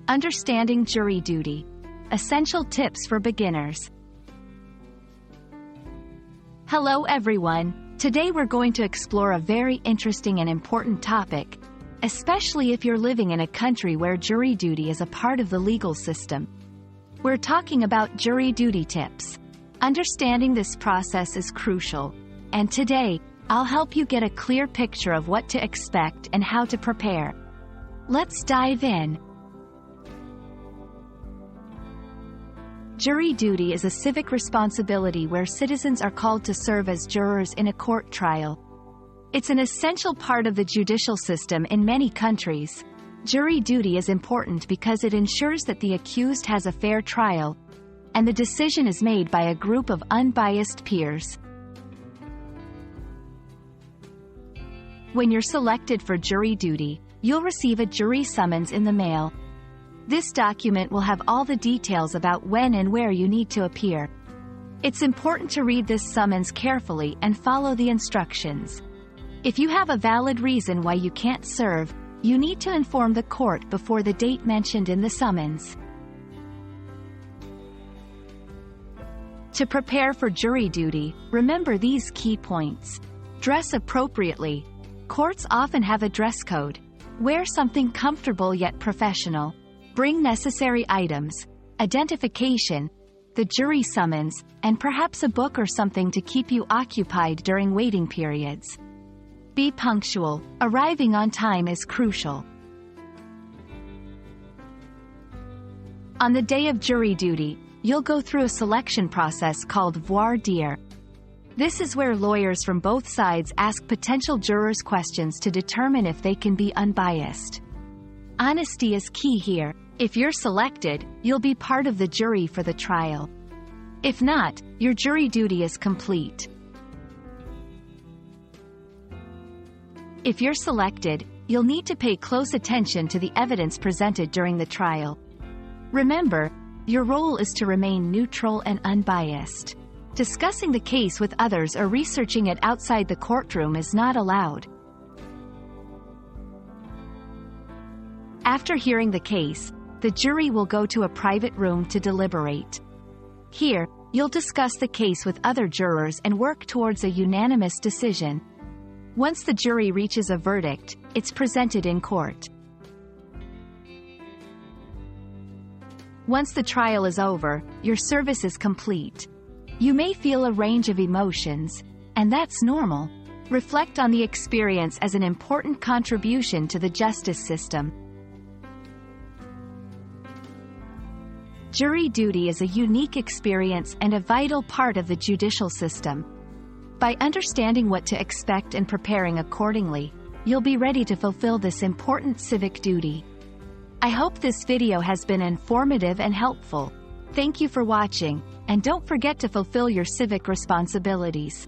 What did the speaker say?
Understanding jury duty. Essential tips for beginners. Hello everyone. Today we're going to explore a very interesting and important topic, especially if you're living in a country where jury duty is a part of the legal system. We're talking about jury duty tips. Understanding this process is crucial, and today, I'll help you get a clear picture of what to expect and how to prepare. Let's dive in. Jury duty is a civic responsibility where citizens are called to serve as jurors in a court trial. It's an essential part of the judicial system in many countries. Jury duty is important because it ensures that the accused has a fair trial, and the decision is made by a group of unbiased peers. When you're selected for jury duty, you'll receive a jury summons in the mail. This document will have all the details about when and where you need to appear. It's important to read this summons carefully and follow the instructions. If you have a valid reason why you can't serve, you need to inform the court before the date mentioned in the summons. To prepare for jury duty, remember these key points. Dress appropriately. Courts often have a dress code. Wear something comfortable yet professional. Bring necessary items, identification, the jury summons, and perhaps a book or something to keep you occupied during waiting periods. Be punctual. Arriving on time is crucial. On the day of jury duty, you'll go through a selection process called voir dire. This is where lawyers from both sides ask potential jurors questions to determine if they can be unbiased. Honesty is key here. If you're selected, you'll be part of the jury for the trial. If not, your jury duty is complete. If you're selected, you'll need to pay close attention to the evidence presented during the trial. Remember, your role is to remain neutral and unbiased. Discussing the case with others or researching it outside the courtroom is not allowed. After hearing the case, the jury will go to a private room to deliberate. Here, you'll discuss the case with other jurors and work towards a unanimous decision. Once the jury reaches a verdict, it's presented in court. Once the trial is over, your service is complete. You may feel a range of emotions, and that's normal. Reflect on the experience as an important contribution to the justice system. Jury duty is a unique experience and a vital part of the judicial system. By understanding what to expect and preparing accordingly, you'll be ready to fulfill this important civic duty. I hope this video has been informative and helpful. Thank you for watching, and don't forget to fulfill your civic responsibilities.